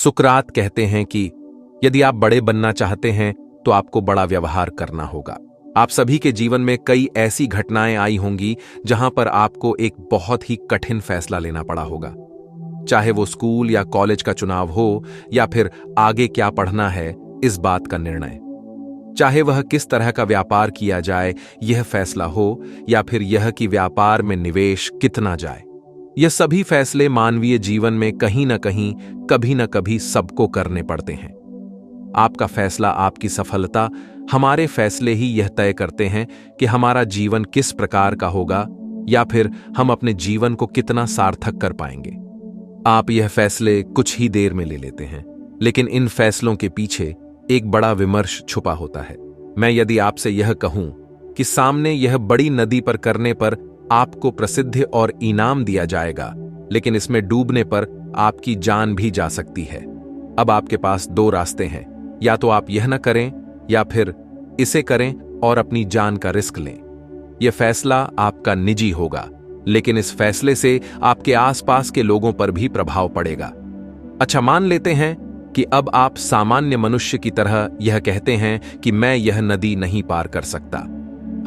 सुकरात कहते हैं कि यदि आप बड़े बनना चाहते हैं तो आपको बड़ा व्यवहार करना होगा। आप सभी के जीवन में कई ऐसी घटनाएं आई होंगी जहां पर आपको एक बहुत ही कठिन फैसला लेना पड़ा होगा, चाहे वो स्कूल या कॉलेज का चुनाव हो या फिर आगे क्या पढ़ना है इस बात का निर्णय, चाहे वह किस तरह का व्यापार किया जाए यह फैसला हो या फिर यह कि व्यापार में निवेश कितना जाए। यह सभी फैसले मानवीय जीवन में कहीं न कहीं कभी न कभी सबको करने पड़ते हैं। आपका फैसला, आपकी सफलता, हमारे फैसले ही यह तय करते हैं कि हमारा जीवन किस प्रकार का होगा या फिर हम अपने जीवन को कितना सार्थक कर पाएंगे। आप यह फैसले कुछ ही देर में ले लेते हैं, लेकिन इन फैसलों के पीछे एक बड़ा विमर्श छुपा होता है। मैं यदि आपसे यह कहूं कि सामने यह बड़ी नदी पर करने पर आपको प्रसिद्धि और इनाम दिया जाएगा, लेकिन इसमें डूबने पर आपकी जान भी जा सकती है। अब आपके पास दो रास्ते हैं, या तो आप यह न करें या फिर इसे करें और अपनी जान का रिस्क लें। यह फैसला आपका निजी होगा, लेकिन इस फैसले से आपके आसपास के लोगों पर भी प्रभाव पड़ेगा। अच्छा, मान लेते हैं कि अब आप सामान्य मनुष्य की तरह यह कहते हैं कि मैं यह नदी नहीं पार कर सकता।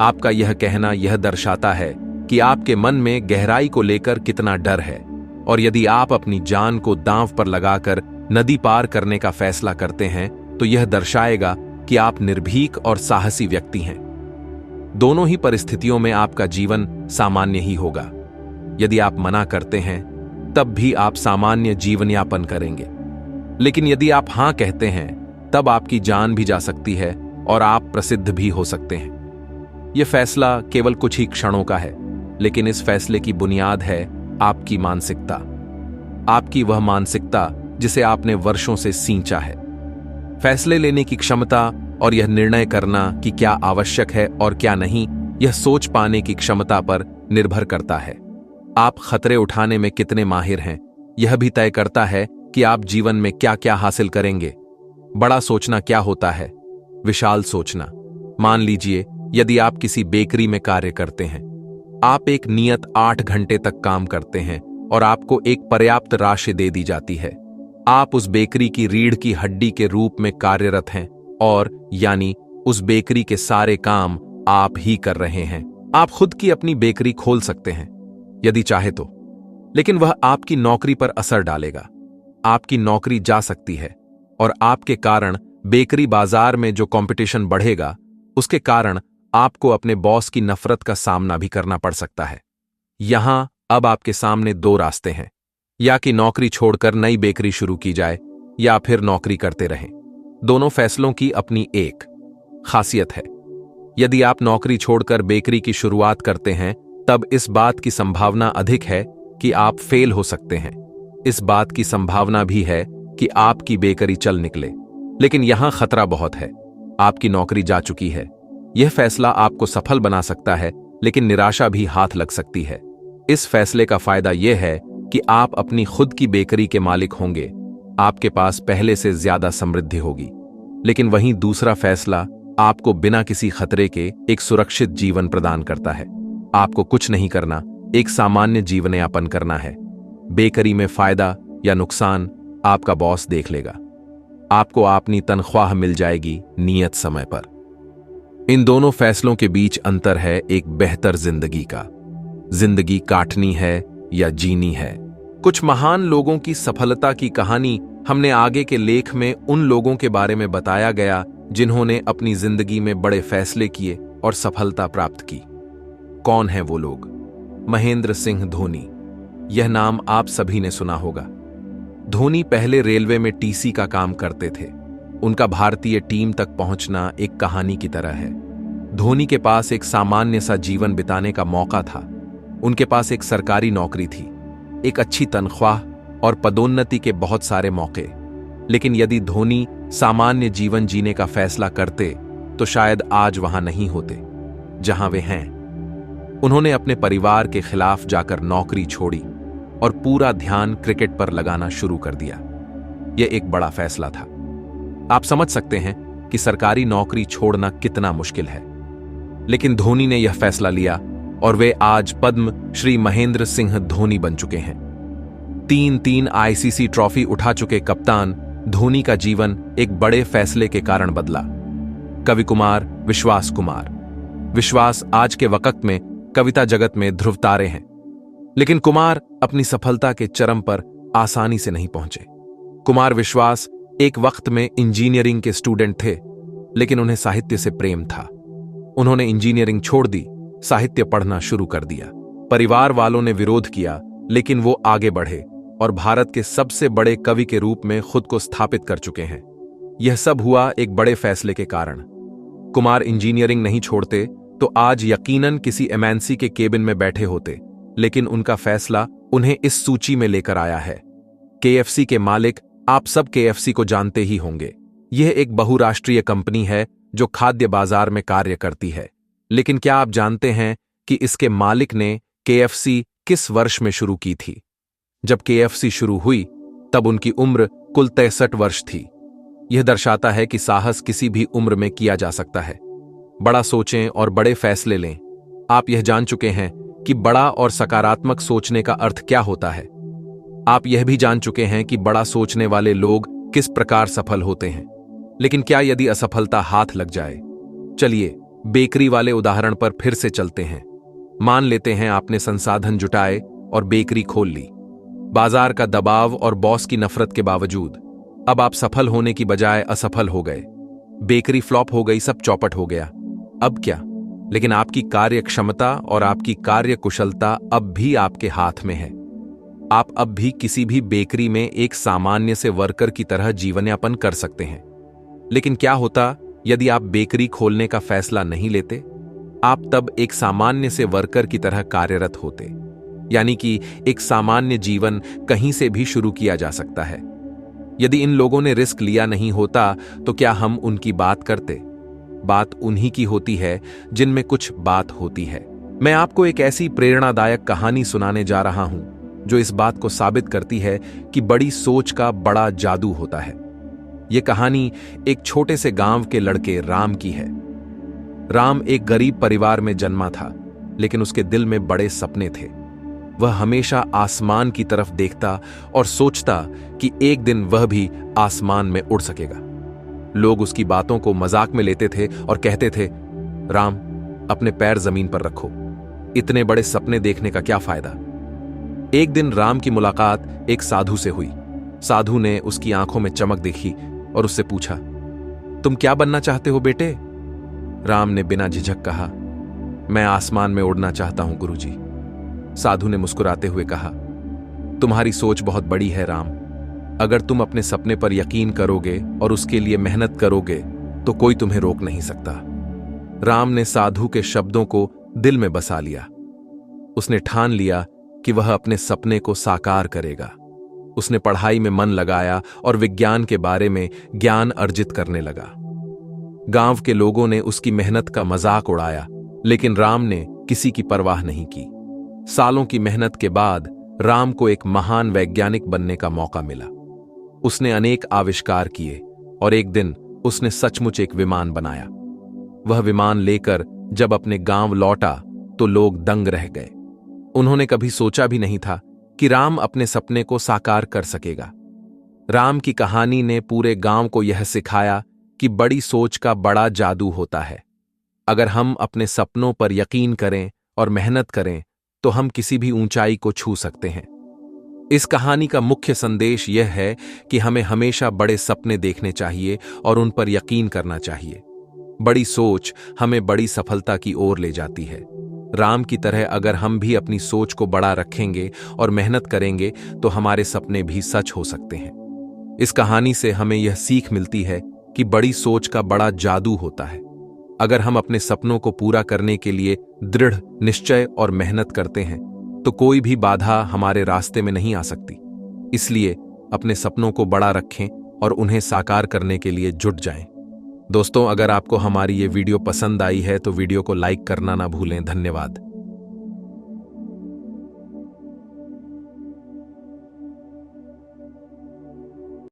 आपका यह कहना यह दर्शाता है कि आपके मन में गहराई को लेकर कितना डर है, और यदि आप अपनी जान को दांव पर लगाकर नदी पार करने का फैसला करते हैं तो यह दर्शाएगा कि आप निर्भीक और साहसी व्यक्ति हैं। दोनों ही परिस्थितियों में आपका जीवन सामान्य ही होगा। यदि आप मना करते हैं तब भी आप सामान्य जीवन यापन करेंगे, लेकिन यदि आप हां कहते हैं तब आपकी जान भी जा सकती है और आप प्रसिद्ध भी हो सकते हैं। यह फैसला केवल कुछ ही क्षणों का है, लेकिन इस फैसले की बुनियाद है आपकी मानसिकता, आपकी वह मानसिकता जिसे आपने वर्षों से सींचा है। फैसले लेने की क्षमता और यह निर्णय करना कि क्या आवश्यक है और क्या नहीं, यह सोच पाने की क्षमता पर निर्भर करता है। आप खतरे उठाने में कितने माहिर हैं, यह भी तय करता है कि आप जीवन में क्या क्या हासिल करेंगे। बड़ा सोचना क्या होता है? विशाल सोचना। मान लीजिए यदि आप किसी बेकरी में कार्य करते हैं, आप एक नियत 8 घंटे तक काम करते हैं और आपको एक पर्याप्त राशि दे दी जाती है। आप उस बेकरी की रीढ़ की हड्डी के रूप में कार्यरत हैं और यानी उस बेकरी के सारे काम आप ही कर रहे हैं। आप खुद की अपनी बेकरी खोल सकते हैं यदि चाहे तो, लेकिन वह आपकी नौकरी पर असर डालेगा। आपकी नौकरी जा सकती है और आपके कारण बेकरी बाजार में जो कंपटीशन बढ़ेगा उसके कारण आपको अपने बॉस की नफरत का सामना भी करना पड़ सकता है। यहां अब आपके सामने दो रास्ते हैं, या कि नौकरी छोड़कर नई बेकरी शुरू की जाए या फिर नौकरी करते रहें। दोनों फैसलों की अपनी एक खासियत है। यदि आप नौकरी छोड़कर बेकरी की शुरुआत करते हैं तब इस बात की संभावना अधिक है कि आप फेल हो सकते हैं। इस बात की संभावना भी है कि आपकी बेकरी चल निकले, लेकिन यहां खतरा बहुत है। आपकी नौकरी जा चुकी है। यह फैसला आपको सफल बना सकता है, लेकिन निराशा भी हाथ लग सकती है। इस फैसले का फायदा यह है कि आप अपनी खुद की बेकरी के मालिक होंगे, आपके पास पहले से ज्यादा समृद्धि होगी। लेकिन वहीं दूसरा फैसला आपको बिना किसी खतरे के एक सुरक्षित जीवन प्रदान करता है। आपको कुछ नहीं करना, एक सामान्य जीवन यापन करना है। बेकरी में फायदा या नुकसान आपका बॉस देख लेगा। आपको अपनी तनख्वाह मिल जाएगी नियत समय पर। इन दोनों फैसलों के बीच अंतर है एक बेहतर जिंदगी का। जिंदगी काटनी है या जीनी है। कुछ महान लोगों की सफलता की कहानी हमने आगे के लेख में उन लोगों के बारे में बताया गया जिन्होंने अपनी जिंदगी में बड़े फैसले किए और सफलता प्राप्त की। कौन हैं वो लोग? महेंद्र सिंह धोनी। यह नाम आप सभी ने सुना होगा। धोनी पहले रेलवे में टीसी का काम करते थे। उनका भारतीय टीम तक पहुंचना एक कहानी की तरह है। धोनी के पास एक सामान्य सा जीवन बिताने का मौका था। उनके पास एक सरकारी नौकरी थी, एक अच्छी तनख्वाह और पदोन्नति के बहुत सारे मौके। लेकिन यदि धोनी सामान्य जीवन जीने का फैसला करते तो शायद आज वहां नहीं होते जहां वे हैं। उन्होंने अपने परिवार के खिलाफ जाकर नौकरी छोड़ी और पूरा ध्यान क्रिकेट पर लगाना शुरू कर दिया। यह एक बड़ा फैसला था। आप समझ सकते हैं कि सरकारी नौकरी छोड़ना कितना मुश्किल है, लेकिन धोनी ने यह फैसला लिया और वे आज पद्म श्री महेंद्र सिंह धोनी बन चुके हैं। 3 आईसीसी ट्रॉफी उठा चुके कप्तान, धोनी का जीवन एक बड़े फैसले के कारण बदला। कवि कुमार विश्वास कुमार। विश्वास आज के वक्त में कविता जगत में ध्रुव तारे हैं, लेकिन कुमार अपनी सफलता के चरम पर आसानी से नहीं पहुंचे। कुमार विश्वास एक वक्त में इंजीनियरिंग के स्टूडेंट थे, लेकिन उन्हें साहित्य से प्रेम था। उन्होंने इंजीनियरिंग छोड़ दी, साहित्य पढ़ना शुरू कर दिया। परिवार वालों ने विरोध किया, लेकिन वो आगे बढ़े और भारत के सबसे बड़े कवि के रूप में खुद को स्थापित कर चुके हैं। यह सब हुआ एक बड़े फैसले के कारण। कुमार इंजीनियरिंग नहीं छोड़ते तो आज यकीनन किसी एमएनसी के केबिन में बैठे होते, लेकिन उनका फैसला उन्हें इस सूची में लेकर आया है। केएफसी के मालिक आप सब केएफसी को जानते ही होंगे। यह एक बहुराष्ट्रीय कंपनी है जो खाद्य बाजार में कार्य करती है। लेकिन क्या आप जानते हैं कि इसके मालिक ने केएफसी किस वर्ष में शुरू की थी? जब केएफसी शुरू हुई तब उनकी उम्र कुल 63 वर्ष थी। यह दर्शाता है कि साहस किसी भी उम्र में किया जा सकता है। बड़ा सोचें और बड़े फैसले लें। आप यह जान चुके हैं कि बड़ा और सकारात्मक सोचने का अर्थ क्या होता है। आप यह भी जान चुके हैं कि बड़ा सोचने वाले लोग किस प्रकार सफल होते हैं। लेकिन क्या यदि असफलता हाथ लग जाए? चलिए बेकरी वाले उदाहरण पर फिर से चलते हैं। मान लेते हैं आपने संसाधन जुटाए और बेकरी खोल ली। बाजार का दबाव और बॉस की नफरत के बावजूद अब आप सफल होने की बजाय असफल हो गए। बेकरी फ्लॉप हो गई, सब चौपट हो गया। अब क्या? लेकिन आपकी कार्य क्षमता और आपकी कार्य कुशलता अब भी आपके हाथ में है। आप अब भी किसी भी बेकरी में एक सामान्य से वर्कर की तरह जीवन यापन कर सकते हैं। लेकिन क्या होता यदि आप बेकरी खोलने का फैसला नहीं लेते? आप तब एक सामान्य से वर्कर की तरह कार्यरत होते। यानी कि एक सामान्य जीवन कहीं से भी शुरू किया जा सकता है। यदि इन लोगों ने रिस्क लिया नहीं होता तो क्या हम उनकी बात करते? बात उन्हीं की होती है जिनमें कुछ बात होती है। मैं आपको एक ऐसी प्रेरणादायक कहानी सुनाने जा रहा हूं जो इस बात को साबित करती है कि बड़ी सोच का बड़ा जादू होता है। यह कहानी एक छोटे से गांव के लड़के राम की है। राम एक गरीब परिवार में जन्मा था, लेकिन उसके दिल में बड़े सपने थे। वह हमेशा आसमान की तरफ देखता और सोचता कि एक दिन वह भी आसमान में उड़ सकेगा। लोग उसकी बातों को मजाक में लेते थे और कहते थे, राम अपने पैर जमीन पर रखो, इतने बड़े सपने देखने का क्या फायदा। एक दिन राम की मुलाकात एक साधु से हुई। साधु ने उसकी आंखों में चमक देखी और उससे पूछा, तुम क्या बनना चाहते हो बेटे? राम ने बिना झिझक कहा, मैं आसमान में उड़ना चाहता हूं गुरुजी। साधु ने मुस्कुराते हुए कहा, तुम्हारी सोच बहुत बड़ी है राम। अगर तुम अपने सपने पर यकीन करोगे और उसके लिए मेहनत करोगे तो कोई तुम्हें रोक नहीं सकता। राम ने साधु के शब्दों को दिल में बसा लिया। उसने ठान लिया कि वह अपने सपने को साकार करेगा। उसने पढ़ाई में मन लगाया और विज्ञान के बारे में ज्ञान अर्जित करने लगा। गांव के लोगों ने उसकी मेहनत का मजाक उड़ाया, लेकिन राम ने किसी की परवाह नहीं की। सालों की मेहनत के बाद राम को एक महान वैज्ञानिक बनने का मौका मिला। उसने अनेक आविष्कार किए और एक दिन उसने सचमुच एक विमान बनाया। वह विमान लेकर जब अपने गांव लौटा तो लोग दंग रह गए। उन्होंने कभी सोचा भी नहीं था कि राम अपने सपने को साकार कर सकेगा। राम की कहानी ने पूरे गांव को यह सिखाया कि बड़ी सोच का बड़ा जादू होता है। अगर हम अपने सपनों पर यकीन करें और मेहनत करें तो हम किसी भी ऊंचाई को छू सकते हैं। इस कहानी का मुख्य संदेश यह है कि हमें हमेशा बड़े सपने देखने चाहिए और उन पर यकीन करना चाहिए। बड़ी सोच हमें बड़ी सफलता की ओर ले जाती है। राम की तरह अगर हम भी अपनी सोच को बड़ा रखेंगे और मेहनत करेंगे तो हमारे सपने भी सच हो सकते हैं। इस कहानी से हमें यह सीख मिलती है कि बड़ी सोच का बड़ा जादू होता है। अगर हम अपने सपनों को पूरा करने के लिए दृढ़ निश्चय और मेहनत करते हैं तो कोई भी बाधा हमारे रास्ते में नहीं आ सकती। इसलिए अपने सपनों को बड़ा रखें और उन्हें साकार करने के लिए जुट जाएं। दोस्तों, अगर आपको हमारी ये वीडियो पसंद आई है तो वीडियो को लाइक करना ना भूलें। धन्यवाद।